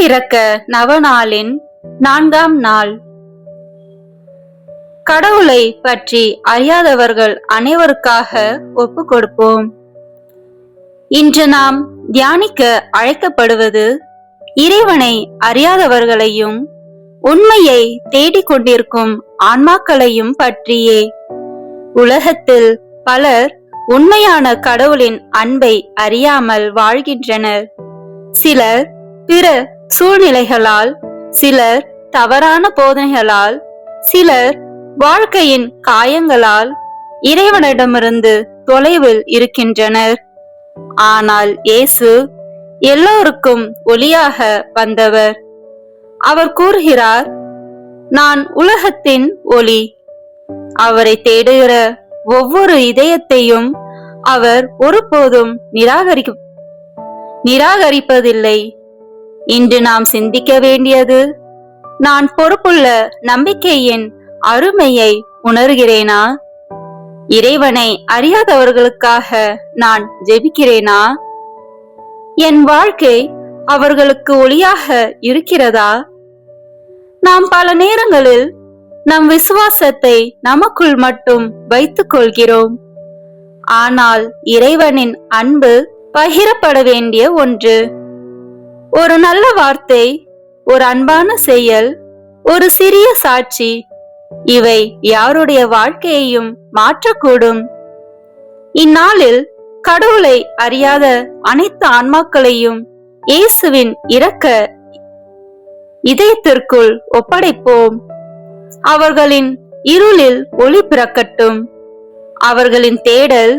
ஈவிரக்க நவநாளின் 4ஆம் நாள். கடவுளை பற்றி அறியாதவர்கள் அனைவருக்காக ஒப்பு கொடுப்போம். இன்று நாம் தியானிக்க அழைக்கப்படுவது இறைவனை அறியாதவர்களையும் உண்மையை தேடிக் கொண்டிருக்கும் ஆன்மாக்களையும் பற்றியே. உலகத்தில் பலர் உண்மையான கடவுளின் அன்பை அறியாமல் வாழ்கின்றனர். சிலர் பிற சூழ்நிலைகளால், சிலர் தவறான போதனைகளால், சிலர் வாழ்க்கையின் காயங்களால் இறைவனிடமிருந்து தொலைவில் இருக்கின்றனர். ஆனால் இயேசு எல்லோருக்கும் ஒளியாக வந்தவர். அவர் கூறுகிறார், நான் உலகத்தின் ஒளி. அவரை தேடுகிற ஒவ்வொரு இதயத்தையும் அவர் ஒருபோதும் நிராகரிப்பதில்லை. இன்று நாம் சிந்திக்க வேண்டியது, நான் பொறுப்புள்ள நம்பிக்கையின் அருமையை உணர்கிறேனா? இறைவனை அறியாதவர்களுக்காக நான் ஜெபிக்கிறேனா? என் வாழ்க்கை அவர்களுக்கு ஒளியாக இருக்கிறதா? நாம் பல நேரங்களில் நம் விசுவாசத்தை நமக்குள் மட்டும் வைத்துக் கொள்கிறோம். ஆனால் இறைவனின் அன்பு பகிரப்பட வேண்டிய ஒன்று. ஒரு நல்ல வார்த்தை, ஒரு அன்பான செயல், ஒரு சிறிய சாட்சி, இவை யாருடைய வாழ்க்கையையும் மாற்றக்கூடும். இந்நாளில் கடவுளை அறியாத அனைத்து ஆன்மாக்களையும் இயேசுவின் இரக்க இதயத்திற்குள் ஒப்படைப்போம். அவர்களின் இருளில் ஒளி பிறக்கட்டும். அவர்களின் தேடல்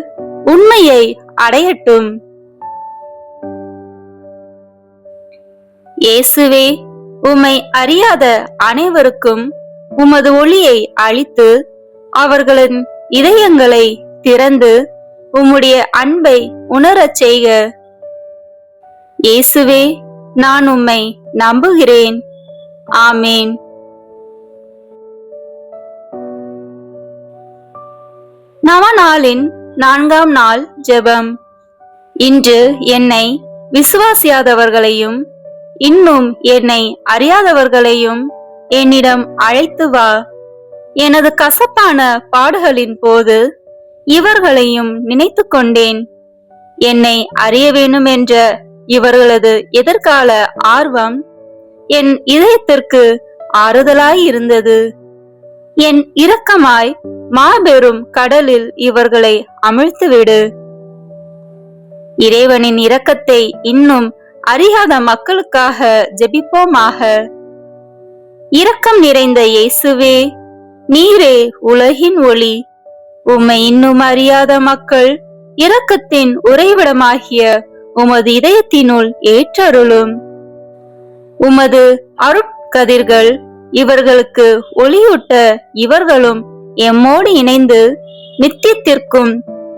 உண்மையை அடையட்டும். இயேசுவே, உம்மை அறியாத அனைவருக்கும் உமது ஒளியை அளித்து அவர்களின் இதயங்களை திறந்து உம்முடைய அன்பை உணரச் செய்க. இயேசுவே, நான் உம்மை நம்புகிறேன். ஆமேன். நவநாளின் 4ஆம் நாள் ஜெபம். இன்று என்னை விசுவாசியாதவர்களையும் இன்னும் என்னை அறியாதவர்களையும் என்னிடம் அழைத்து வா. எனது கசப்பான பாடுகளின் போது இவர்களையும் நினைத்து கொண்டேன். என்னை அறிய வேண்டும் என்ற இவர்களது எதிர்கால ஆர்வம் என் இதயத்திற்கு ஆறுதலாய் இருந்தது. என் இரக்கமாய் மாபெரும் கடலில் இவர்களை அமிழ்த்துவிடு. இறைவனின் இரக்கத்தை இன்னும் அறியாத மக்களுக்காக ஜெபிப்போமாக. இரக்கம் நிறைந்த இயேசுவே, நீரே உலகின் ஒளி. உம்மை இன்னும் அறியாத மக்கள் இரக்கத்தின் உறைவிடமாகிய உமது இதயத்தினுள் ஏற்றருளும். உமது அருட்கதிர்கள் இவர்களுக்கு ஒளியூட்ட இவர்களும் எம்மோடு இணைந்து நித்தியத்திற்கும்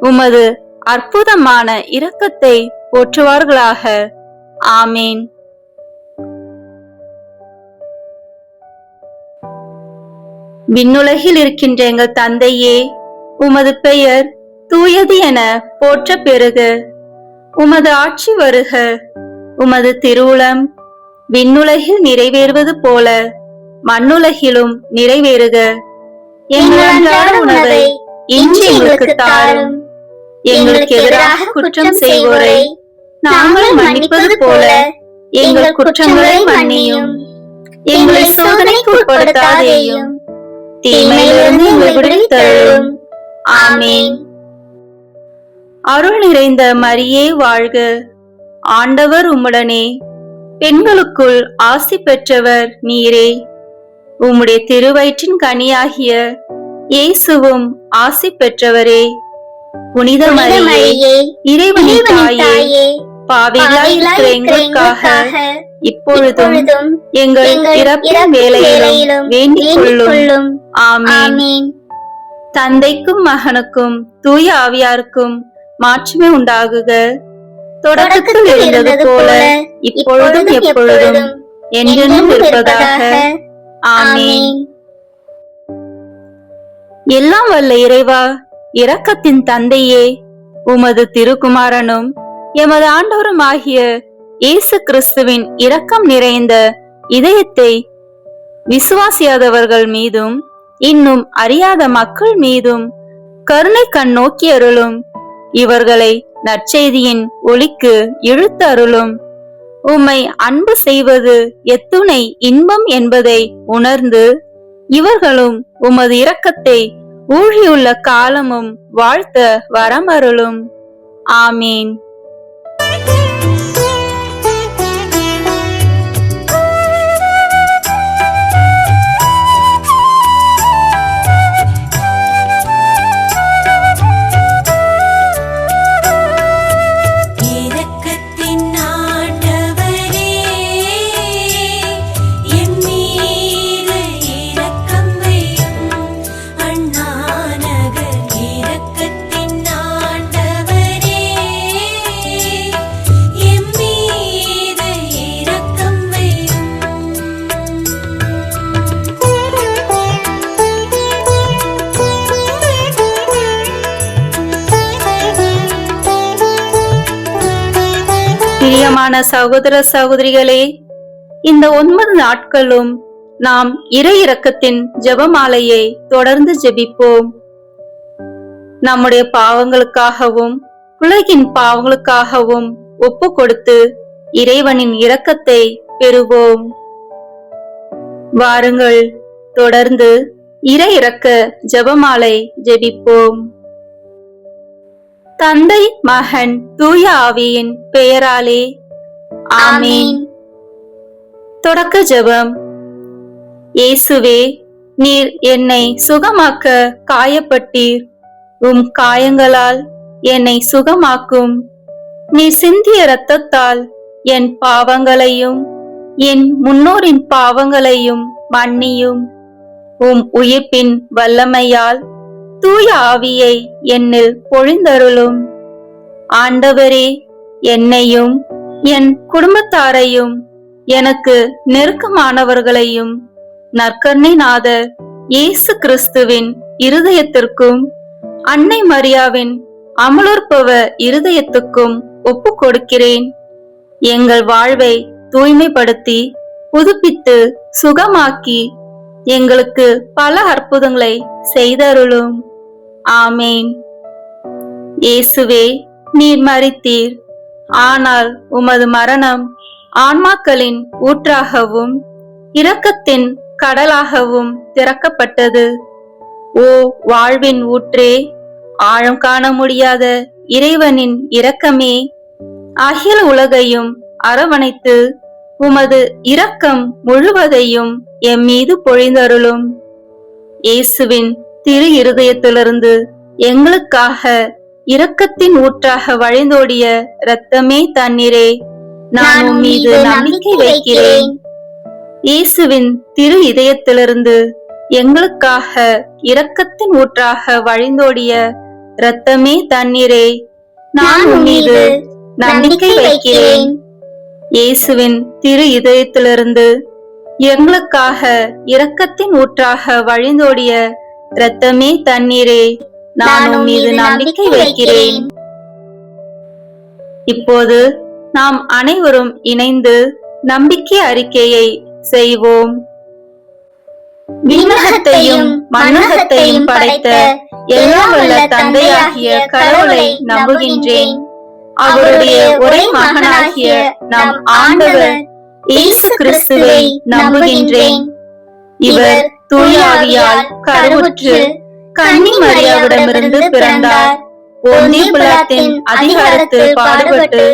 உமது அற்புதமான இரக்கத்தை போற்றுவார்களாக. ஆமேன். விண்ணுலகில் இருக்கின்ற எங்கள் தந்தையே, உமது பெயர் தூயது என போற்ற பெறுக. உமது ஆட்சி வருக. உமது திருவுளம் விண்ணுலகில் நிறைவேறுவது போல மண்ணுலகிலும் நிறைவேறுக. எங்கள் அன்றாட உணவை இன்று எங்களுக்கு தாரும். எங்களுக்கு எதிராக குற்றம் செய்வோரை நாங்கள் மன்னிப்பது போல எங்கள் குற்றங்களை மன்னியும். எங்களை சோதனைக்கு உட்படுத்தாதேயும், தீமையிலிருந்து எங்களை விடுவித்தருளும். ஆமேன். அருள் நிறைந்த மரியே வாழ்க. ஆண்டவர் உம்முடனே. பெண்களுக்குள் ஆசி பெற்றவர் நீரே. உம்முடைய திருவயிற்றின் கனியாகிய இயேசுவும் ஆசி பெற்றவரே. புனித மரியே, இறைவனின் தாயே, பாவிகளாய் இருக்கிற எங்களுக்காக இப்பொழுதும் எங்கள் இறப்பின் வேளையிலும் வேண்டிக் கொள்ளும். ஆமேன். தந்தைக்கும் மகனுக்கும் தூய ஆவியாருக்கும் மாட்சிமை உண்டாகுக. தொடக்கத்தில் இருந்தது போல இப்பொழுதும் எப்பொழுதும் என்றென்றும் இருப்பதாக. ஆமேன். எல்லாம் வல்ல இறைவா, இரக்கத்தின் தந்தையே, உமது திருக்குமாரனும் எமது ஆண்டவரும் ஆகிய இயேசு கிறிஸ்துவின் இரக்கம் நிறைந்த இதயத்தை விசுவாசியாதவர்கள் மீதும் இன்னும் அறியாத மக்கள் மீதும் கருணை கண் நோக்கி அருளும். இவர்களை நற்செய்தியின் ஒளிக்கு இழுத்து அருளும். உம்மை அன்பு செய்வது எத்துணை இன்பம் என்பதை உணர்ந்து இவர்களும் உமது இரக்கத்தை ஊழியுள்ள காலமும் வாழ்த்த வரமருளும். ஆமீன். பிரியமான சகோதர சகோதரிகளே, இந்த 9 நாட்களும் நாம் இறை இரக்கத்தின் ஜெபமாலையை தொடர்ந்து ஜெபிப்போம். நம்முடைய பாவங்களுக்காகவும் உலகின் பாவங்களுக்காகவும் ஒப்பு கொடுத்து இறைவனின் இரக்கத்தை பெறுவோம். வாருங்கள், தொடர்ந்து இறை இரக்க ஜெபமாலை ஜெபிப்போம். தந்தை, மகன், தூய ஆவியின் பெயராலே ஆமீன். தொடக்க ஜெபம். இயேசுவே, நீர் என்னை சுகமாக்க காயப்பட்டீர். உம் காயங்களால் என்னை சுகமாக்கும். நீர் சிந்திய இரத்தத்தால் என் பாவங்களையும் என் முன்னோரின் பாவங்களையும் மன்னியும். உம் உயிர்ப்பின் வல்லமையால் தூய ஆவியை என்னில் பொழிந்தருளும். ஆண்டவரே, என்னையும் என் குடும்பத்தாரையும் எனக்கு நெருக்கமானவர்களையும் நற்கருணை நாதர் இயேசு கிறிஸ்துவின் இருதயத்திற்கும் அன்னை மரியாவின் அமலோற்பவ இருதயத்துக்கும் ஒப்பு கொடுக்கிறேன். எங்கள் வாழ்வை தூய்மைப்படுத்தி புதுப்பித்து சுகமாக்கி எங்களுக்கு பல அற்புதங்களை செய்தருளும். ஆமேன். இயேசுவே, நீர் மரித்தீர். ஆனால் உமது மரணம் ஆன்மாக்களின் ஊற்றாகவும் இரக்கத்தின் கடலாகவும் திறக்கப்பட்டது. ஓ வாழ்வின் ஊற்றே, ஆழம் காண முடியாத இறைவனின் இரக்கமே, அகில உலகையும் அரவணைத்து உமது இரக்கம் முழுவதையும் எம் மீது பொழிந்தருளும். இயேசுவின் திரு இருதயத்திலிருந்து எங்களுக்காக இரக்கத்தின் ஊற்றாக வழிந்தோடிய இரத்தமே தண்ணீரே, நான் உம் மீது நம்பிக்கை வைக்கிறேன். இயேசுவின் திரு இதயத்திலிருந்து எங்களுக்காக இரக்கத்தின் ஊற்றாக வழிந்தோடிய இரத்தமே தண்ணீரே, நான் உம் மீது நம்பிக்கை வைக்கிறேன். இயேசுவின் திரு இதயத்திலிருந்து எங்களுக்காக இரக்கத்தின் ஊற்றாக வழிந்தோடிய இரத்தமே தண்ணீரே, நான் உம் மீது நம்பிக்கை வைக்கிறேன். இப்போது நாம் அனைவரும் இணைந்து நம்பிக்கை அறிக்கையை செய்வோம். விண்ணகத்தையும் மண்ணகத்தையும் படைத்த எல்லாம் வல்ல தந்தையாகிய கடவுளை நம்புகின்றேன். அவருடைய ஒரே மகனாகிய நம் ஆண்டவர் இயேசு கிறிஸ்துவை நம்புகின்றேன். இவர் தூய ஆவியால் கருவுற்று கன்னி மரியாவிடமிருந்து பிறந்தார். பொந்திய பிலாத்தின் அதிகாரத்தில் பாடுபட்டு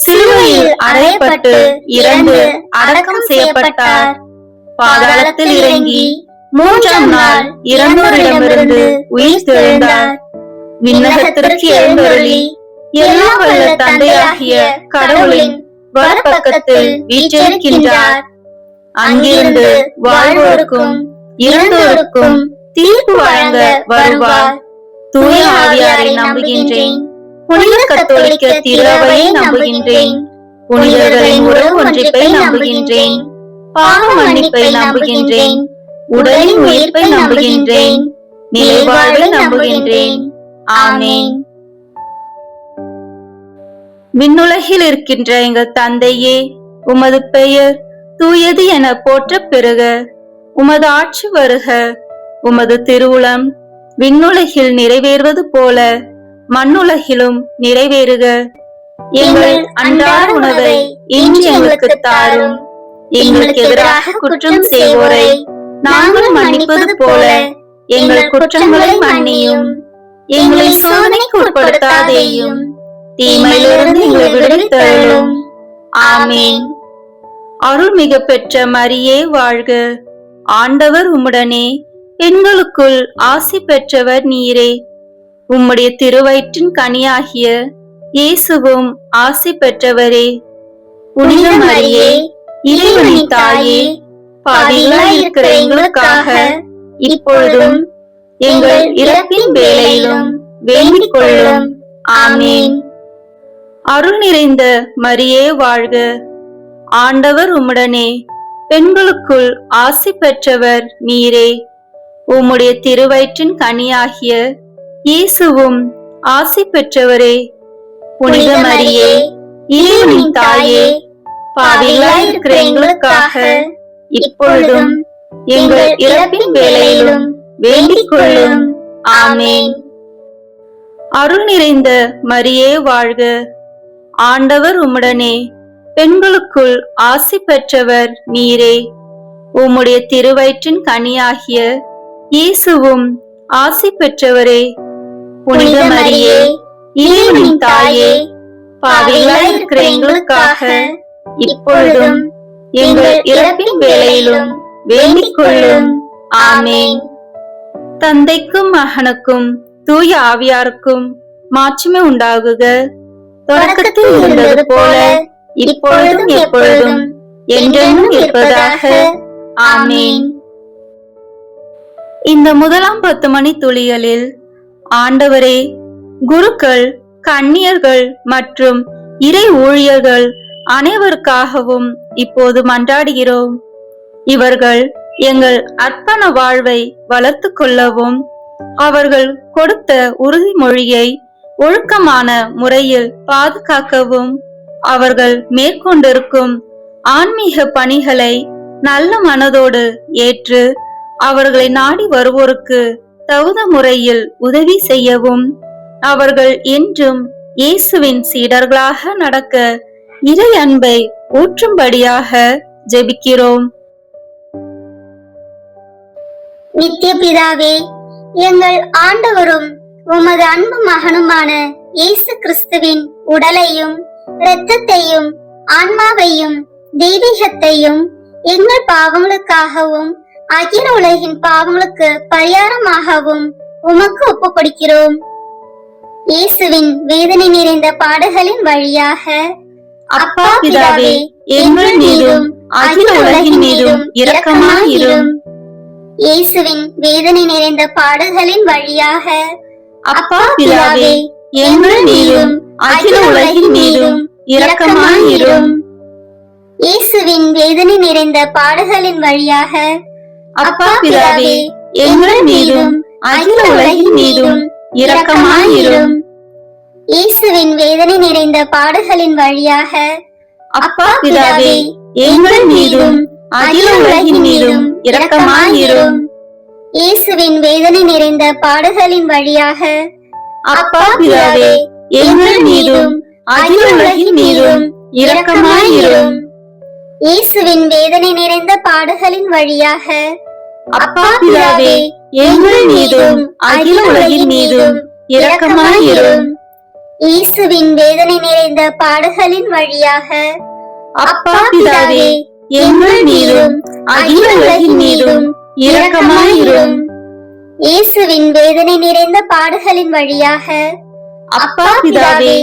சிலுவையில் அறையப்பட்டு இறந்து அடக்கம் செய்யப்பட்டார். பாதாளத்தில் இறங்கி 3ஆம் நாள் இறந்தோரிடமிருந்து உயிர் தெழுந்தார். விண்ணகத்திற்கு எழுந்தருளி எல்லாம் வல்ல தந்தையாகிய கடவுளின் வலப்பக்கத்தில் வீற்றிருக்கின்றார். அங்கிருந்து வாழ்வோருக்கும் இறந்தோருக்கும் தீர்ப்பு வழங்க வருவார். தூய ஆவியாரை நம்புகின்றேன். புனித கத்தோலிக்க திருவையை நம்புகின்றேன். புனிதர்களின் உறவு ஒன்றிப்பை நம்புகின்றேன். பாவ மன்னிப்பை நம்புகின்றேன். உடலின் உயிர்ப்பை நம்புகின்றேன். நிலைவாழ்வை நம்புகின்றேன். ஆமேன். விண்ணுலகில் இருக்கின்ற எங்கள் தந்தையே, உமது பெயர் தூயது என போற்றப் பெறுக. உமது ஆட்சி வருக. உமது திருவுளம் விண்ணுலகில் நிறைவேறுவது போல மண்ணுலகிலும் நிறைவேறுக. எங்கள் அன்றாட உணவை இன்று எங்களுக்கு தாரும். எங்களுக்கு எதிராக குற்றம் செய்வோரை நாங்கள் மன்னிப்பது போல எங்கள் குற்றங்களை மன்னியும். எங்களை சோதனைக்கு உட்படுத்தாதேயும், தீமையிலிருந்து எங்களை விடுவித்தருளும். ஆமேன். அருள்மிகு பெற்ற மரியே வாழ்க. ஆண்டவர் உம்முடனே, பெண்களுக்குள் ஆசி பெற்றவர் நீரே. உம்முடைய திருவயிற்றின் கனியாகிய இயேசுவும் ஆசி பெற்றவரே. புனித மரியே, இறைவனின் தாயே, பாவிகளாய் இருக்கிற எங்களுக்காக இப்பொழுதும் எங்கள் இறப்பின் வேளையிலும் வேண்டிக் கொள்ளும். ஆமேன். அருள் நிறைந்த மரியே வாழ்க. ஆண்டவர் உம்முடனே, பெண்களுக்குள் ஆசி பெற்றவர் நீரே. உம்முடைய திருவயிற்றின் கனியாகிய இயேசுவும் ஆசி பெற்றவரே. புனித மரியே, இறைவனின் தாயே, பாவிகளாய் இருக்கிற எங்களுக்காக இப்பொழுதும் எங்கள் இறப்பின் வேளையிலும் வேண்டிக் கொள்ளும். ஆமேன். அருள் நிறைந்த மரியே வாழ்க. ஆண்டவர் உம்முடனே, பெண்களுக்குள் ஆசி பெற்றவர் நீரே. உம்முடைய திருவயிற்றின் கனியாகிய இயேசுவும் ஆசி பெற்றவரே. புனித மரியே, இறைவனின் தாயே, பாவிகளாய் இருக்கிற எங்களுக்காக இப்பொழுதும் எங்கள் இறப்பின் வேளையிலும் வேண்டிக் கொள்ளும். ஆமேன். தந்தைக்கும் மகனுக்கும் தூய ஆவியாருக்கும் மாட்சிமை உண்டாகுக. தொடக்கத்தில் இருந்தது போல இப்பொழுதும் எப்பொழுதும் என்றென்றும் இருப்பதாக. ஆமேன். இந்த முதலாம் 10 மணி துளிகளில் ஆண்டவரே, குருக்கள், கன்னியர்கள் மற்றும் இறை ஊழியர்கள் அனைவருக்காகவும் இப்போது மன்றாடுகிறோம். இவர்கள் எங்கள் அர்ப்பண வாழ்வை வளர்த்து கொள்ளவும், அவர்கள் கொடுத்த உறுதிமொழியை ஒழுக்கமான முறையில் பாதுகாக்கவும், அவர்கள் மேற்கொண்டிருக்கும் ஆன்மீக பணிகளை நல்ல மனதோடு ஏற்று அவர்களை நாடி வருவோருக்கு தகுந்த முறையில் உதவி செய்யவும், அவர்கள் என்றும் இயேசுவின் சீடர்களாக நடக்க இறை அன்பை ஊற்றும்படியாக ஜெபிக்கிறோம். நித்திய பிதாவே, எங்கள் ஆண்டவரும் உமது அன்பு மகனுமான இயேசு கிறிஸ்துவின் உடலையும் இரத்தத்தையும் ஆன்மாவையும் தெய்வீகத்தையும் எங்கள் பாவங்களுக்காகவும் அகில உலகின் பாவங்களுக்கு பரிகாரமாகவும் உமக்கு ஒப்பு கொடுக்கிறோம். இயேசுவின் வேதனை நிறைந்த பாடுகளின் வழியாக அப்பா பிதாவே, எங்கள் மீதும் அகில உலகின் மீதும் இரக்கமாயிரும். இயேசுவின் வேதனை நிறைந்த பாடுகளின் வழியாக அப்பா பிதாவே, எங்கள் மீதும் அகில உலகின் மீதும் இரக்கமாயிரும். இயேசுவின் வேதனை நிறைந்த பாடுகளின் வழியாக அப்பா பிதாவே, எங்கள் மீதும் அகில உலகின் மீதும் இரக்கமாயிரும். இயேசுவின் வேதனை நிறைந்த பாடுகளின் வழியாக அப்பா பிதாவே, எங்கள் மீதும் அகில உலகின் மீதும் இரக்கமாயிரும். இயேசுவின் வேதனை நிறைந்த பாடுகளின் வழியாக அப்பா பிதாவே, எங்கள் மீதும் அகில உலகின் மீதும் இரக்கமாயிரும். இயேசுவின் வேதனை நிறைந்த பாடுகளின் வழியாக அப்பா பிதாவே, எங்கள் மீதும் அகில உலகின் மீதும் இரக்கமாயிரும். இயேசுவின் வேதனை நிறைந்த பாடுகளின் வழியாக அப்பா பிதாவே, எங்கள் மீதும் அகில உலகின் மீதும் இரக்கமாயிரும். இயேசுவின் வேதனை நிறைந்த பாடுகளின் வழியாக அப்பா பிதாவே,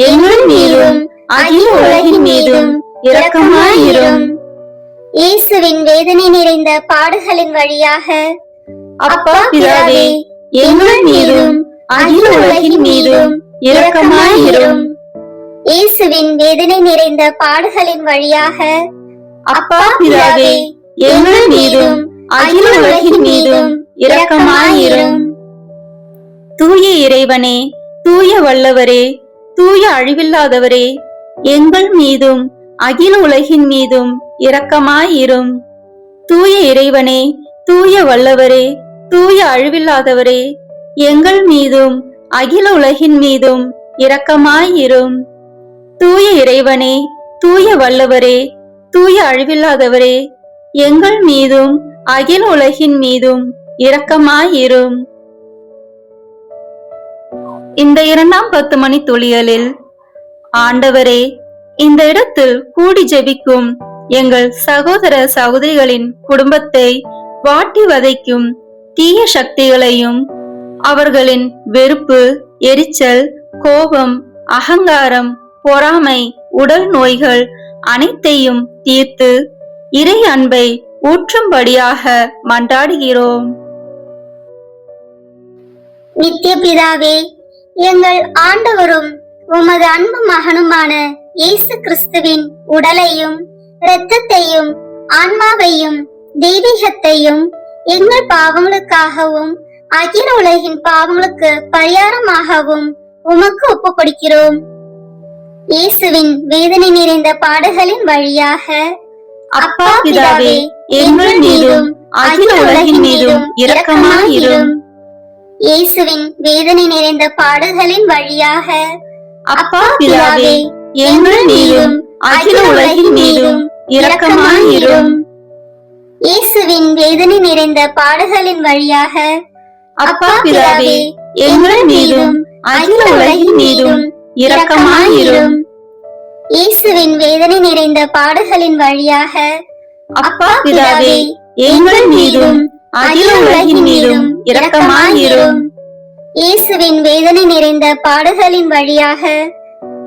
எங்கள் மீதும் அகில உலகின் மீதும் இரக்கமாயிரும். இயேசுவின் வேதனை நிறைந்த பாடுகளின் வழியாக அப்பா பிதாவே, எங்கள் மீதும் அகில உலகின் மீதும் இரக்கமாயிரும். இயேசுவின் வேதனை நிறைந்த பாடுகளின் வழியாக அப்பா பிதாவே, எங்கள் மீதும் அகில உலகின் மீதும் இரக்கமாயிரும். தூய இறைவனே, தூய வல்லவரே, தூய அழிவில்லாதவரே, எங்கள் மீதும் அகில உலகின் மீதும் இரக்கமாயிரும். தூய இறைவனே, தூய வல்லவரே, தூய அழிவில்லாதவரே, எங்கள் மீதும் அகில உலகின் மீதும் இரக்கமாயிரும். தூய இறைவனே, தூய வல்லவரே, தூய அழிவில்லாதவரே, எங்கள் மீதும் அகில உலகின் மீதும் இரக்கமாயிரும். இந்த 2ஆம் 10 மணி துளியலில், ஆண்டவரே, இந்த இடத்தில் கூடி ஜெபிக்கும் எங்கள் சகோதர சகோதரிகளின் குடும்பத்தை வாட்டி வதைக்கும் தீய சக்திகளையும் அவர்களின் வெறுப்பு, எரிச்சல், கோபம், அகங்காரம், பொறாமை, உடல் நோய்கள் அனைத்தையும் தீர்த்து இறை அன்பை ஊற்றும்படியாக மன்றாடுகிறோம். நித்திய பிதாவே, எங்கள் ஆண்டவரும் உமது அன்பு மகனுமான இயேசு கிறிஸ்துவின் உடலையும் இரத்தத்தையும் ஆன்மாவையும் தெய்வீகத்தையும் எங்கள் பாவங்களுக்காகவும் அகில உலகின் பாவங்களுக்கு பரிகாரமாகவும் உமக்கு ஒப்புக் கொடுக்கிறோம். இயேசுவின் வேதனை நிறைந்த பாடுகளின் வழியாக அப்பா பிதாவே, எங்கள் மீதும் அகில உலகின் மீதும் இரக்கமாயிரும். இயேசுவின் வேதனை நிறைந்த பாடுகளின் வழியாக அப்பா பிதாவே, எங்கள் மீதும் அகில உலகின் மீதும் இரக்கமாயிரும். இயேசுவின் வேதனை நிறைந்த பாடுகளின் வழியாக அப்பா பிதாவே, எங்கள் மீதும் அகில உலகின் மீதும் இரக்கமாயிரும். இயேசுவின் வேதனை நிறைந்த பாடுகளின் வழியாக அப்பா பிதாவே, எங்கள் மீதும் அகில உலகின் மீதும் இரக்கமாயிரும். இயேசுவின் வேதனை நிறைந்த பாடுகளின் வழியாக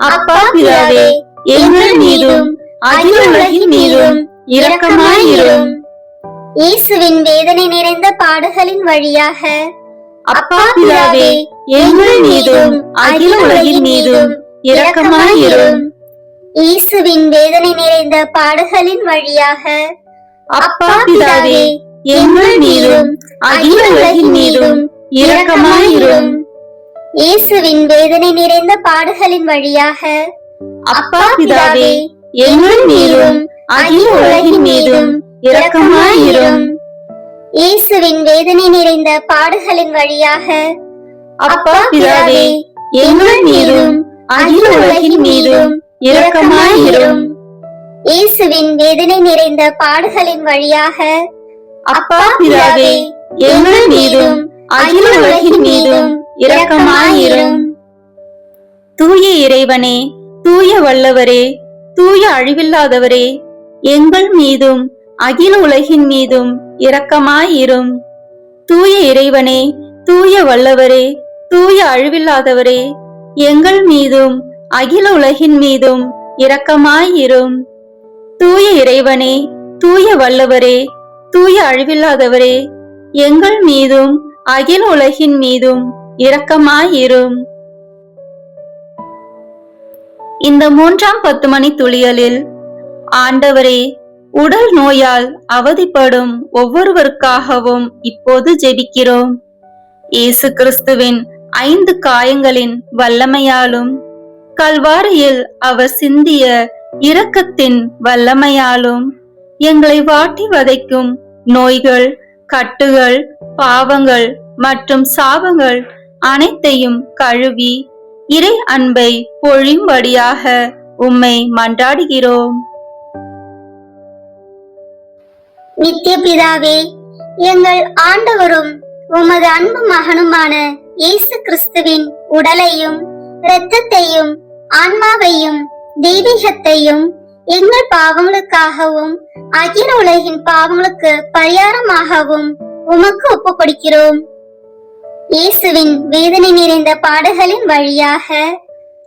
அப்பா பிதாவே, எங்கள் மீதும் அகில உலகின் மீதும் இரக்கமாயிரும். இயேசுவின் வேதனை நிறைந்த பாடுகளின் வழியாக அப்பா பிதாவே, எங்கள் மீதும் அகில உலகின் மீதும் இரக்கமாயிரும். இயேசுவின் வேதனை நிறைந்த பாடுகளின் வழியாக அப்பா பிதாவே, எங்கள் மீதும் அகில உலகின் மீதும் இரக்கமாயிரும். இயேசுவின் வேதனை நிறைந்த பாடுகளின் வழியாக அப்பா பிதாவே, எங்கள் மீதும் அகில உலகின் மீதும் இரக்கமாயிரும். இயேசுவின் வேதனை நிறைந்த பாடுகளின் வழியாக அப்பா பிதாவே, எங்கள் மீதும் அகில உலகின் மீதும் இரக்கமாயிரும். இயேசுவின் வேதனை நிறைந்த பாடுகளின் வழியாக அப்பா பிதாவே, எங்கள் மீதும் அகில உலகின் மீதும் இரக்கமாயிரும். தூய இறைவனே, தூய வல்லவரே, தூய அழிவில்லாதவரே, எங்கள் மீதும் அகில உலகின் மீதும் இரக்கமாயிரும். தூய இறைவனே, தூய வல்லவரே, தூய அழிவில்லாதவரே, எங்கள் மீதும் அகில உலகின் மீதும் இரக்கமாயிரும். தூய இறைவனே, தூய வல்லவரே, தூய அழிவில்லாதவரே, எங்கள் மீதும் அகில உலகின் மீதும் இரக்கமாயிரும். இந்த 3ஆம் 10 மணி துளியலில், ஆண்டவரே, உடல் நோயால் அவதிப்படும் ஒவ்வொருவருக்காகவும் இப்போது ஜெபிக்கிறோம். இயேசு கிறிஸ்துவின் 5 காயங்களின் வல்லமையாலும் கல்வாரியில் அவர் சிந்திய இரக்கத்தின் வல்லமையாலும் எங்களை வாட்டி வதைக்கும் நோய்கள், கட்டுகள், பாவங்கள் மற்றும் சாபங்கள் அனைத்தையும் கழுவி இறை அன்பை பொழியும்படியாக உம்மை மன்றாடுகிறோம். நித்திய பிதாவே, எங்கள் ஆண்டவரும் உமது அன்பு மகனுமான இயேசு கிறிஸ்துவின் உடலையும் இரத்தத்தையும் ஆன்மாவையும் தெய்வீகத்தையும் எங்கள் பாவங்களுக்காகவும் அகில உலகின் பாவங்களுக்கு பரிகாரமாகவும் உமக்கு ஒப்புக் கொடுக்கிறோம். இயேசுவின் வேதனை நிறைந்த பாடுகளின் வழியாக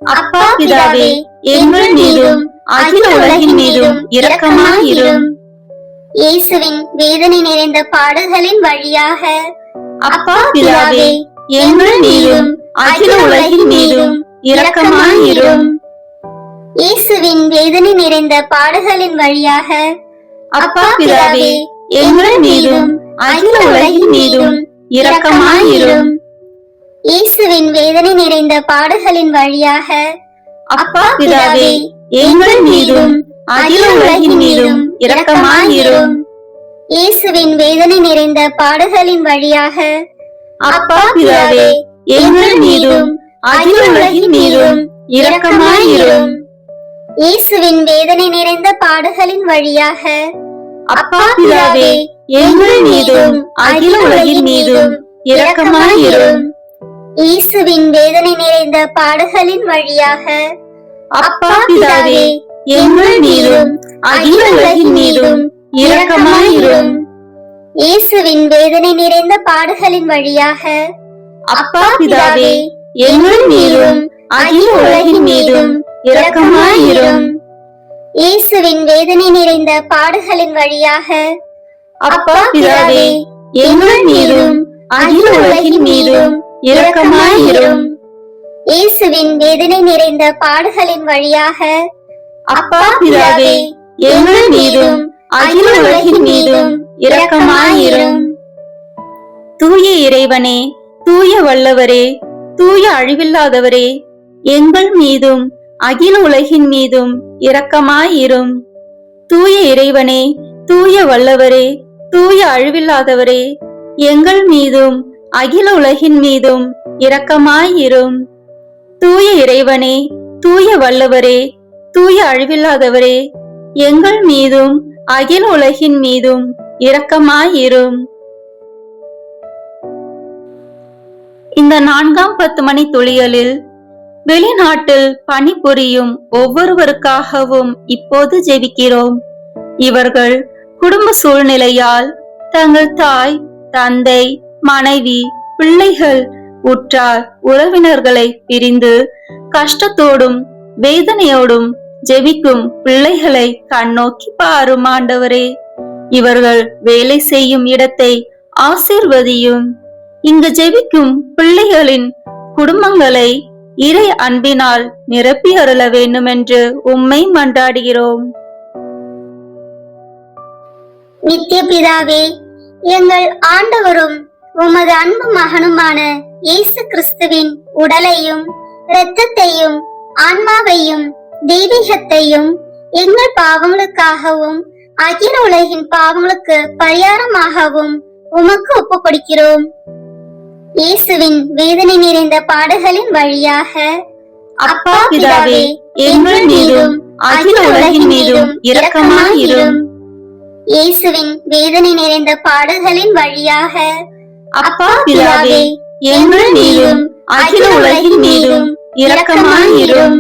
அப்பா பிதாவே, எங்கள் மீதும் அகில உலகின் மீதும் இரக்கமாயிரும். இயேசுவின் வேதனை நிறைந்த பாடுகளின் வழியாக அப்பா பிதாவே, எங்கள் மீதும் அகில உலகின் மீதும் இரக்கமாயிரும். இயேசுவின் வேதனை நிறைந்த பாடுகளின் வழியாக அப்பா பிதாவே, எங்கள் மீதும் அகில உலகின் மீதும் இரக்கமாயிரும். இயேசுவின் வேதனை நிறைந்த பாடுகளின் வழியாக அப்பா பிதாவே, எங்கள் மீதும் அகில உலகின் மீதும் இரக்கமாயிரும். இயேசுவின் வேதனை நிறைந்த பாடுகளின் வழியாக அப்பா பிதாவே, எங்கள் மீதும் அகில உலகின் மீதும் இரக்கமாயிரும். இயேசுவின் வேதனை நிறைந்த பாடுகளின் வழியாக அப்பா பிதாவே, எங்கள் மீதும் அகில உலகின் மீதும் இரக்கமாயிரும். இயேசுவின் வேதனை நிறைந்த பாடுகளின் வழியாக அப்பா பிதாவே, எங்கள் மீதும் அகில உலகின் மீதும் இரக்கமாயிரும். இயேசுவின் வேதனை நிறைந்த பாடுகளின் வழியாக அப்பா பிதாவே, எங்கள் மீதும் அகில உலகின் மீதும் இரக்கமாயிரும். இயேசுவின் வேதனை நிறைந்த பாடுகளின் வழியாக அப்பா பிதாவே, எங்கள் மீதும் அகில உலகின் மீதும் இரக்கமாயிரும். இயேசுவின் வேதனை நிறைந்த பாடுகளின் வழியாக அப்பா பிதாவே, எங்கள் மீதும் அகில உலகின் மீதும் இரக்கமாயிரும். தூய இறைவனே, தூய வல்லவரே, தூய அழிவில்லாதவரே, எங்கள் மீதும் அகில உலகின் மீதும் இரக்கமாயிரும். தூய இறைவனே, தூய வல்லவரே, தூய அழிவில்லாதவரே, எங்கள் மீதும் அகில உலகின் மீதும் இரக்கமாயிரும். தூய இறைவனே, தூய வல்லவரே, தூய அழிவில்லாதவரே, எங்கள் மீதும் அகில உலகின் மீதும் இரக்கமாயிரும். இந்த 4ஆம் 10 மணி துளிகளில் வெளிநாட்டில் பணிபுரியும் ஒவ்வொருவருக்காகவும் இப்போது ஜெபிக்கிறோம். இவர்கள் குடும்ப சூழ்நிலையால் தங்கள் தாய், தந்தை, மனைவி, பிள்ளைகள், உற்றார் உறவினர்களை பிரிந்து கஷ்டத்தோடும் வேதனையோடும் ஜெபிக்கும் பிள்ளைகளை கண்ணோக்கி பாரும் ஆண்டவரே. இவர்கள் வேலை செய்யும் இடத்தை ஆசீர்வதியும். இங்கு ஜெபிக்கும் பிள்ளைகளின் குடும்பங்களை இறை அன்பினால் நிரப்பி அருள வேண்டும் என்று உம்மை மன்றாடுகிறோம். நித்திய பிதாவே, எங்கள் ஆண்டவரும் உமது அன்பு மகனுமான இயேசு கிறிஸ்துவின் உடலையும் இரத்தத்தையும் ஆன்மாவையும் தெய்வீகத்தையும் எங்கள் பாவங்களுக்காகவும் அகில உலகின் பாவங்களுக்கு பரிகாரமாகவும் உமக்கு ஒப்புக் கொடுக்கிறோம். இயேசுவின் வேதனை நிறைந்த பாடுகளின் வழியாக அப்பா பிதாவே, எங்கள் மீதும் அகில உலகின் மீதும் இரக்கமாயிரும். இயேசுவின் வேதனை நிறைந்த பாடுகளின் வழியாக அப்பா பிதாவே, எங்கள் மீதும் அகில உலகின் மீதும் இரக்கமாயிரும்.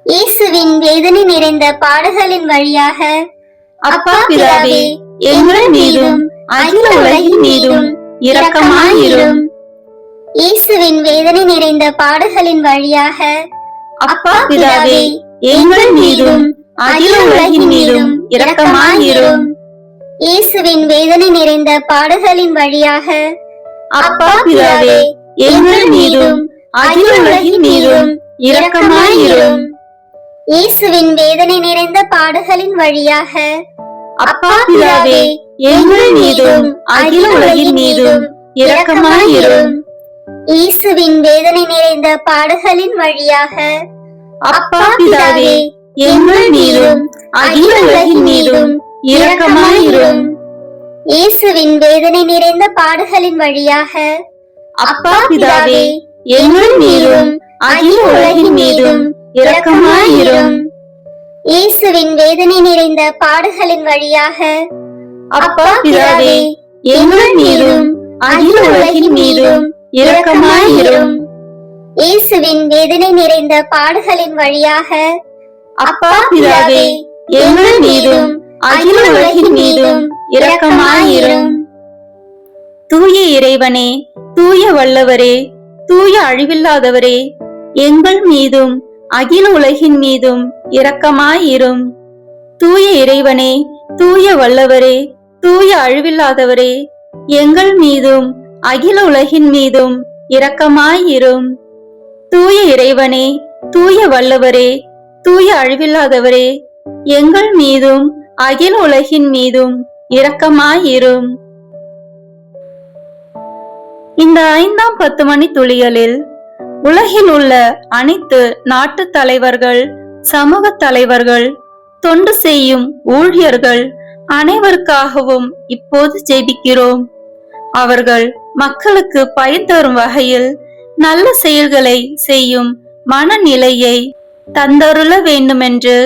இயேசுவின் வேதனை நிறைந்த பாடுகளின் வழியாக அப்பா பிதாவே, எங்கள் மீதும் அகில உலகின் மீதும் இரக்கமாயிரும். இயேசுவின் வேதனை நிறைந்த பாடுகளின் வழியாக அப்பா பிதாவே, எங்கள் மீதும் அகில உலகின் மீதும் இரக்கமாயிரும். இயேசுவின் வேதனை நிறைந்த பாடுகளின் வழியாக அப்பா பிதாவே, எங்கள் மீதும் அகில உலகின் மீதும் இரக்கமாயிரும். இயேசுவின் வேதனை நிறைந்த பாடுகளின் வழியாக அப்பா பிதாவே, எங்கள் மீதும் அகில உலகின் மீதும் இரக்கமாயிரும். இயேசுவின் வேதனை நிறைந்த பாடுகளின் வழியாக அப்பா பிதாவே, எங்கள் மீதும் அகில உலகின் மீதும் இரக்கமாயிரும். இயேசுவின் வேதனை நிறைந்த பாடுகளின் வழியாக அப்பா பிதாவே, எங்கள் மீதும் அகில உலகின் மீதும் இரக்கமாயிரும். இயேசுவின் வேதனை நிறைந்த பாடுகளின் வழியாக அப்பா பிதாவே, எங்கள் மீதும் அகில உலகின் மீதும் இரக்கமாயிரும். இயேசுவின் வேதனை நிறைந்த பாடுகளின் வழியாக அப்பா பிதாவே, எங்கள் மீதும் அகில உலகின் மீதும் இரக்கமாயிரும். தூய இறைவனே, தூய வல்லவரே, தூய அழிவில்லாதவரே, எங்கள் மீதும் அகில உலகின் மீதும் இரக்கமாயிரும். தூய இறைவனே, தூய வல்லவரே, தூய அழிவில்லாதவரே, எங்கள் மீதும் அகில உலகின் மீதும் இரக்கமாயிரும். தூய இறைவனே, தூய வல்லவரே, தூய அழிவில்லாதவரே, எங்கள் மீதும் அகில உலகின் மீதும் இரக்கமாயிரும். இந்த 5ஆம் 10 மணி துளிகளில் உலகில் உள்ள அனைத்து நாட்டு தலைவர்கள், சமூக தலைவர்கள், தொண்டு செய்யும் ஊழியர்கள் அனைவருக்காகவும் இப்போது ஜெபிக்கிறோம். அவர்கள் மக்களுக்கு பயன் தரும் வகையில் நல்ல செயல்களை செய்யும் மனநிலையை தந்தருள வேண்டுமென்று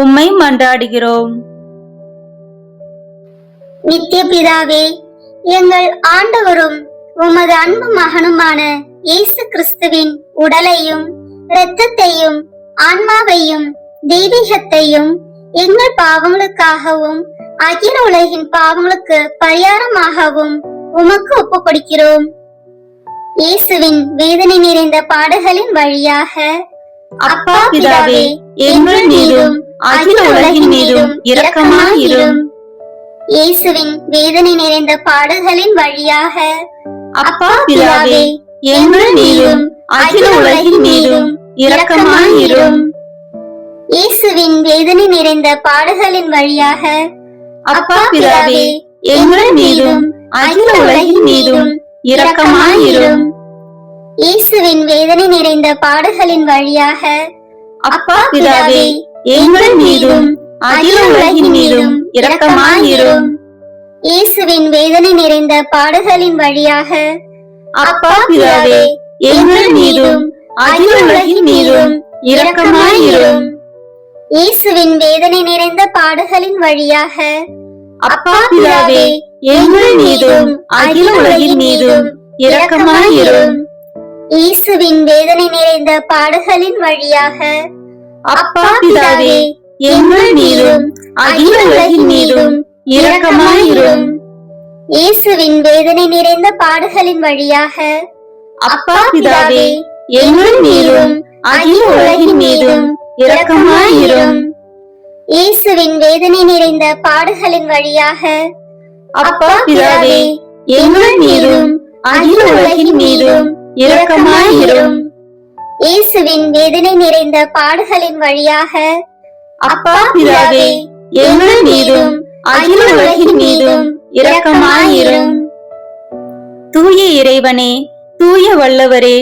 உம்மை மன்றாடுகிறோம். நித்திய பிதாவே, எங்கள் ஆண்டவரும் உமது அன்பு மகனுமான இயேசு கிறிஸ்துவின் உடலையும் இரத்தத்தையும் ஆன்மாவையும் தெய்வீகத்தையும் எங்கள் பாவங்களுக்காகவும் அகில உலகின் பாவங்களுக்கு பரிகாரமாகவும் உமக்கு ஒப்புக் கொடுக்கிறோம். இயேசுவின் வேதனை நிறைந்த பாடுகளின் வழியாக அப்பா பிதாவே, எங்கள் மீதும் அகில உலகின் மீதும் இரக்கமாயிரும். இயேசுவின் வேதனை நிறைந்த பாடுகளின் வழியாக அப்பா பிதாவே, எங்கள் மீதும் அகில உலகின் மீதும் இரக்கமாயிரும். இயேசுவின் வேதனை நிறைந்த பாடுகளின் வழியாக அப்பா பிதாவே, எங்கள் மீதும் அகில உலகின் மீதும் இரக்கமாயிரும். இயேசுவின் வேதனை நிறைந்த பாடுகளின் வழியாக அப்பா பிதாவே, எங்கள் மீதும் அகில உலகின் மீதும் இரக்கமாயிரும். இயேசுவின் வேதனை நிறைந்த பாடுகளின் வழியாக அப்பா பிதாவே, எங்கள் மீதும் அகில உலகின் மீதும் இரக்கமாயிரும். இயேசுவின் வேதனை நிறைந்த பாடுகளின் வழியாக அப்பா பிதாவே, எங்கள் மீதும் அகில உலகின் மீதும் இரக்கமாயிரும். இயேசுவின் வேதனை நிறைந்த பாடுகளின் வழியாக அப்பா பிதாவே, எங்கள் மீதும் அகில உலகின் மீதும் இரக்கமாயிரும். இயேசுவின் வேதனை நிறைந்த பாடுகளின் வழியாக அப்பா பிதாவே, எங்கள் மீதும் அகில உலகின் மீதும் இரக்கமாயிரும். இயேசுவின் வேதனை நிறைந்த பாடுகளின் வழியாக அப்பா பிதாவே, எங்கள் மீதும் அகில உலகின் மீதும் இரக்கமாயிரும். இயேசுவின் வேதனை நிறைந்த பாடுகளின் வழியாக அப்பா பிதாவே, எங்கள் மீதும் அகில உலகின் மீதும் இரக்கமாயிரும். தூய இறைவனே, தூய வல்லவரே,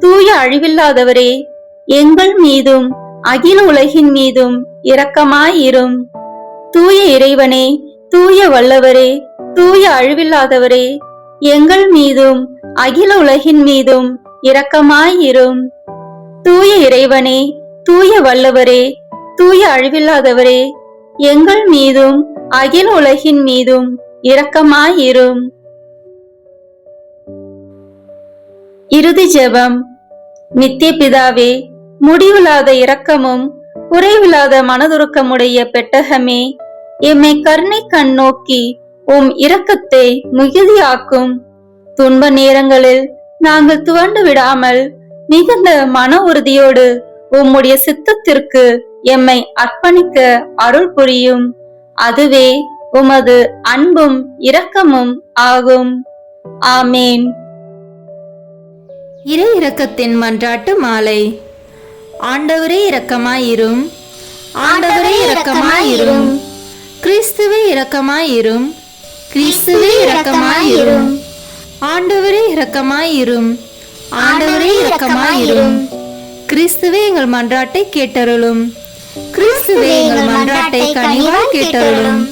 தூய அழிவில்லாதவரே, எங்கள் மீதும் அகில உலகின் மீதும் இரக்கமாயிரும். தூய இறைவனே, தூய வல்லவரே, தூய அழிவில்லாதவரே, எங்கள் மீதும் அகில உலகின் மீதும் இரக்கமாயிரும். தூய இறைவனே, தூய வல்லவரே, தூய அழிவில்லாதவரே, எங்கள் மீதும் அகில உலகின் மீதும் இரக்கமாயிரும். இறுதி ஜெபம். நித்திய பிதாவே, முடிவில்லாத இரக்கமும் குறைவில்லாத மனதுருக்கமுடைய பெட்டகமே, எம்மை கருணை கண் நோக்கி உம் இரக்கத்தை மிகுதியாக்கும். துன்ப நேரங்களில் நாங்கள் துவண்டு விடாமல் மிகுந்த மன உறுதியோடு உம்முடைய சித்தத்திற்கு எம்மை அர்ப்பணிக்க அருள் புரியும். அதுவே உமது அன்பும் இரக்கமும் ஆகும். ஆமேன். இறை இரக்கத்தின் மன்றாட்டு மாலை. ஆண்டவரே இரக்கமாயிரும். ஆண்டவரே இரக்கமாயிரும். கிறிஸ்துவே இரக்கமாயிரும். கிறிஸ்துவே இரக்கமாயிரும். ஆண்டவரே இரக்கமாயிரும். ஆண்டவரே இரக்கமாயிரும். கிறிஸ்துவே எங்கள் மன்றாட்டை கேட்டருளும். கிறிஸ்துவே எங்கள் மன்றாட்டை கனிவாய் கேட்டருளும்.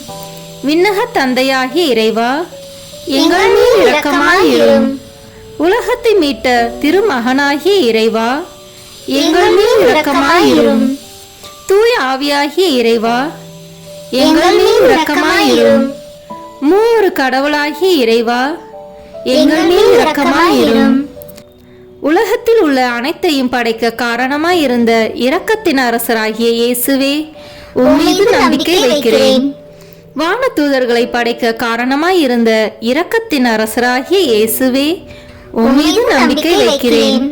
விண்ணக தந்தையாகிய இறைவா, எங்கள் மேல் இரக்கமாயிரும். உலகத்தை மீட்ட திருமகனாகிய இறைவா, எங்கள் மேல் இரக்கமாயிரும். தூய ஆவியாகிய இறைவா, எங்கள் மேல் இரக்கமாயிரும். மூவொரு கடவுளாகிய இறைவா, எங்கள் மேல் இரக்கமாயிரும். உலகத்தில் உள்ள அனைத்தையும் படைக்க காரணமாயிருந்த இரக்கத்தின் அரசராகிய இயேசுவே, உம்மீது நம்பிக்கை வைக்கிறேன். வான தூதர்களை படைக்க காரணமாயிருந்த இரக்கத்தின் அரசராகிய இயேசுவே, உம்மீது நம்பிக்கை வைக்கிறேன்.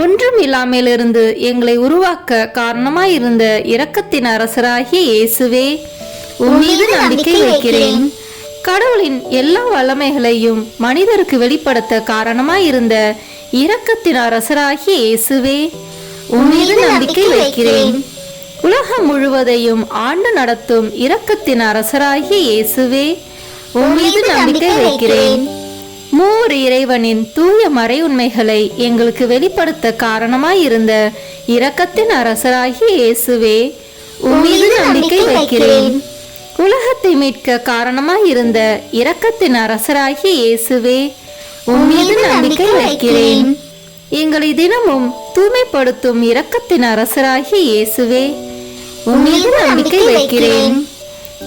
ஒன்றும் இல்லாமலிருந்து எங்களை உருவாக்க காரணமாயிருந்த இரக்கத்தின் அரசராகிய இயேசுவே, உம்மீது நம்பிக்கை வைக்கிறேன். கடவுளின் எல்லா வல்லமைகளையும் மனிதருக்கு வெளிப்படுத்த காரணமாயிருந்த இரக்கத்தின் அரசராகிய இயேசுவே, உம்மீது நம்பிக்கை வைக்கிறேன். உலகம் முழுவதையும் ஆண்டு நடத்தும் இரக்கத்தின் அரசராகிய இயேசுவே, உம்மீது நம்பிக்கை வைக்கிறேன். மூவர் இறைவனின் தூய மறை உண்மைகளை எங்களுக்கு வெளிப்படுத்த காரணமாயிருந்த இரக்கத்தின் அரசராகிய இயேசுவே, உம்மீது நம்பிக்கை வைக்கிறேன். உலகத்தை மீட்க காரணமாயிருந்த இரக்கத்தின் அரசராகிய இயேசுவே, உம்மீது நம்பிக்கை வைக்கிறேன். எங்களை தினமும் தூய்மைப்படுத்தும் இரக்கத்தின் அரசராகிய இயேசுவே, உம்மீது நம்பிக்கை வைக்கிறேன்.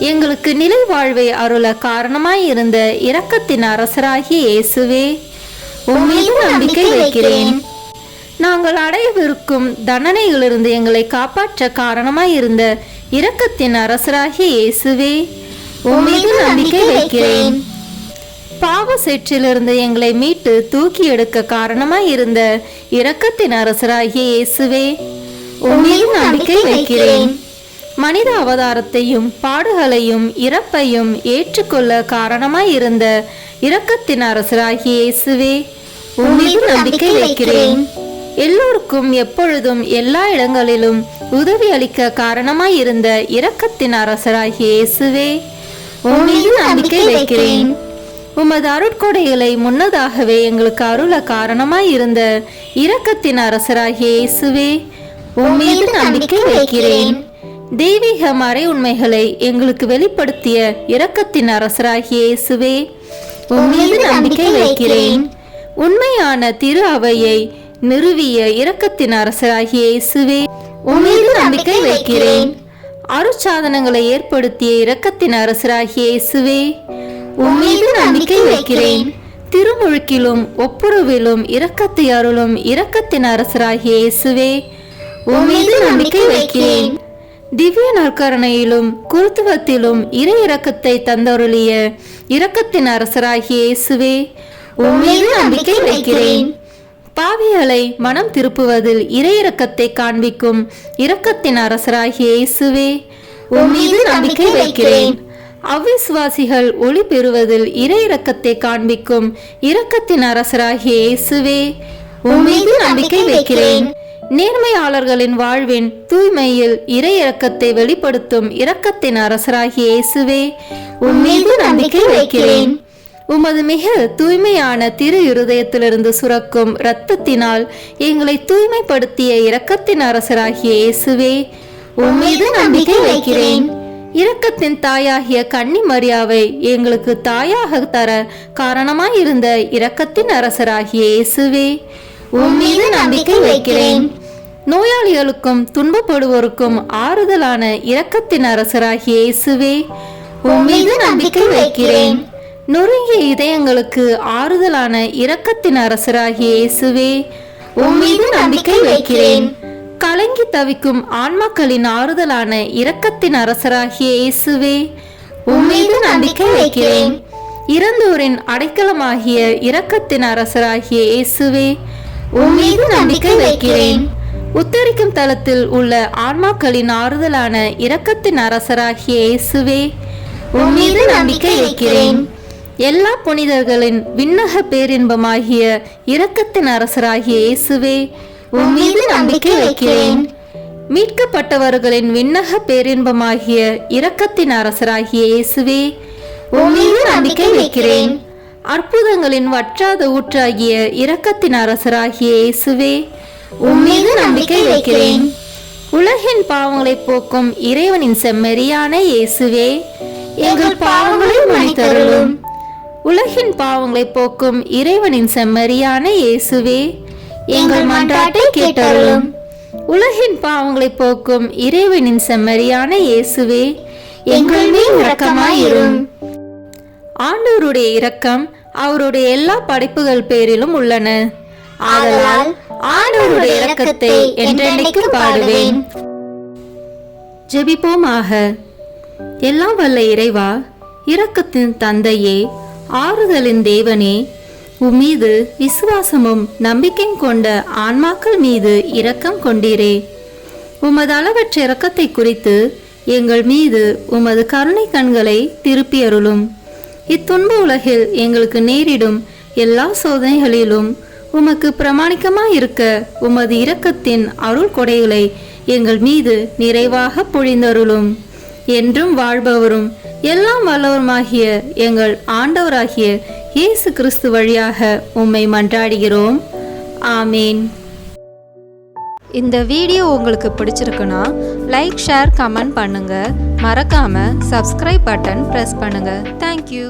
எங்களுக்கு நிலை வாழ்வை அருள காரணமாயிருந்த இரக்கத்தின் அரசராகிய இயேசுவே, உம்மீது நம்பிக்கை வைக்கிறேன். நாங்கள் அடையவிருக்கும் தண்டனைகளிலிருந்து எங்களை காப்பாற்ற காரணமாயிருந்த இரக்கத்தின் அரசராகிய இயேசுவே, உம்மீது நம்பிக்கை வைக்கிறேன். பாவ சேற்றிலிருந்து எங்களை மீட்டு தூக்கி எடுக்க காரணமாயிருந்த இரக்கத்தின் அரசராகிய இயேசுவே, உம்மீது நம்பிக்கை வைக்கிறேன். மனித அவதாரத்தையும் பாடுகளையும் இறப்பையும் ஏற்றுக்கொள்ள காரணமாயிருந்த இரக்கத்தின் அரசராகிய இயேசுவே, உம்மீது நம்பிக்கை வைக்கிறேன். எல்லோருக்கும் எப்பொழுதும் எல்லா இடங்களிலும் உதவி அளிக்க காரணமாயிருந்த இரக்கத்தின் அரசராகிய இயேசுவே, உம்மீது நம்பிக்கை வைக்கிறேன். உமது அருட்கொடைகளை முன்னதாகவே எங்களுக்கு அருள காரணமாயிருந்த இரக்கத்தின் அரசராகிய இயேசுவே, உம்மீது நம்பிக்கை வைக்கிறேன். தெய்வீக மறை உண்மைகளை எங்களுக்கு வெளிப்படுத்திய இரக்கத்தின் அரசராகிய இயேசுவே, உம்மீது நம்பிக்கை வைக்கிறேன். உண்மையான திரு அவையை நிறுவிய இரக்கத்தின் அரசராகிய இயேசுவே, உம்மீது நம்பிக்கை வைக்கிறேன். அருட்சாதனங்களை ஏற்படுத்திய இரக்கத்தின் அரசராகிய இயேசுவே, உம்மீது நம்பிக்கை வைக்கிறேன். திருமுழுக்கிலும் ஒப்புரவிலும் இரக்கத்தை அருளும் இரக்கத்தின் அரசராகிய இயேசுவே, உம்மீது நம்பிக்கை வைக்கிறேன். திவ்ய நற்கருணையிலும் குருத்துவத்திலும் இறை இரக்கத்தை தந்தருளிய இரக்கத்தின் அரசராகிய இயேசுவே, உம்மீது நம்பிக்கை வைக்கிறேன். பாவிகளை மனம் திருப்புவதில் இறை இரக்கத்தை காண்பிக்கும் இரக்கத்தின் அரசராகிய இயேசுவே, உம்மீது நம்பிக்கை வைக்கிறேன். அவ்விசுவாசிகள் ஒளி பெறுவதில் இறை இரக்கத்தை காண்பிக்கும் இரக்கத்தின் அரசராகிய இயேசுவே, உம்மீது நம்பிக்கை வைக்கிறேன். நேர்மையாளர்களின் வாழ்வின் தூய்மையில் இறை இரக்கத்தை வெளிப்படுத்தும் இரக்கத்தின் அரசராகிய இயேசுவே, உம்மீது நம்பிக்கை வைக்கிறேன். உமது மிக தூய்மையான திரு இருதயத்திலிருந்து சுரக்கும் இரத்தத்தினால் எங்களை தூய்மைப்படுத்திய இரக்கத்தின் அரசராகிய இயேசுவே, உம்மீது நம்பிக்கை வைக்கிறேன். இரக்கத்தின் தாயாகிய கன்னி மரியாவை எங்களுக்கு தாயாக தர காரணமாயிருந்த இரக்கத்தின் அரசராகிய இயேசுவே, உம்மீது நம்பிக்கை வைக்கிறேன். நோயாளிகளுக்கும் துன்பப்படுவோருக்கும் ஆறுதலான இரக்கத்தின் அரசராகிய இயேசுவே, உம்மீது நம்பிக்கை வைக்கிறேன். நொறுங்கிய இதயங்களுக்கு ஆறுதலான இரக்கத்தின் அரசராகிய இயேசுவே, உம்மீது நம்பிக்கை வைக்கிறேன். கலங்கி தவிக்கும் ஆன்மாக்களின் ஆறுதலான இரக்கத்தின் அரசராகிய இயேசுவே, உம்மீது நம்பிக்கை வைக்கிறேன். இறந்தோரின் அடைக்கலமாகிய இரக்கத்தின் அரசராகிய இயேசுவே, உம்மீது நம்பிக்கை வைக்கிறேன். உத்தரிக்கும் தலத்தில் உள்ள ஆன்மாக்களின் ஆறுதலான இரக்கத்தின் அரசராகிய இயேசுவே, உம்மீது நம்பிக்கை வைக்கிறேன். எல்லா புனிதர்களின் விண்ணக பேரின்பமாகிய இரக்கத்தின் அரசராகிய இயேசுவே, உம்மீது நம்பிக்கை வைக்கிறேன். மீட்கப்பட்டவர்களின் விண்ணக பேரின்பமாகிய இரக்கத்தின் அரசராகிய இயேசுவே, உம்மீது நம்பிக்கை வைக்கிறேன். அற்புதங்களின் வற்றாத ஊற்றாகிய இரக்கத்தின் அரசராகிய இயேசுவே, உம்மீது நம்பிக்கை வைக்கிறேன். உலகின் பாவங்களை போக்கும் இறைவனின் செம்மறியான இயேசுவே, எங்கள் பாவங்களை மன்னித்தருளும். உலகின் பாவங்களை போக்கும் இறைவனின் செம்மறியான இயேசுவே, எங்கள் மன்றாட்டை கேட்டருளும். உலகின் பாவங்களை போக்கும் இறைவனின் செம்மறியான இயேசுவே, எங்கள் மேல் இரக்கமாயிரும். ஆண்டவருடைய இரக்கம் அவருடைய எல்லா படைப்புகள் பேரிலும் உள்ளன. ஆதலால் ஆண்டவருடைய இரக்கத்தை என்றென்றைக்கும் பாடுவேன். ஜெபிப்போமாக. எல்லாம் வல்ல இறைவா, இரக்கத்தின் தந்தையே, ஆறுதலின் தேவனே, உம்மீது விசுவாசமும் நம்பிக்கையும் கொண்ட ஆன்மாக்கள் மீது இரக்கம் கொண்டீரே. உமது அளவற்ற இரக்கத்தை குறித்து எங்கள் மீது உமது கருணை கண்களை திருப்பி அருளும். இத்துன்ப உலகில் எங்களுக்கு நேரிடும் எல்லா சோதனைகளிலும் உமக்கு பிரமாணிக்கமாயிருக்க உமது இரக்கத்தின் அருள் கொடைகளை எங்கள் மீது நிறைவாக பொழிந்தருளும். என்றும் வாழ்பவரும் எல்லாம் வல்லவருமாகிய எங்கள் ஆண்டவராகிய இயேசு கிறிஸ்து வழியாக உம்மை மன்றாடுகிறோம். ஆமேன். இந்த வீடியோ உங்களுக்கு பிடிச்சிருக்குன்னா லைக், ஷேர், கமெண்ட் பண்ணுங்க. மறக்காம சப்ஸ்கிரைப் பட்டன் பிரஸ் பண்ணுங்க. தேங்க்யூ.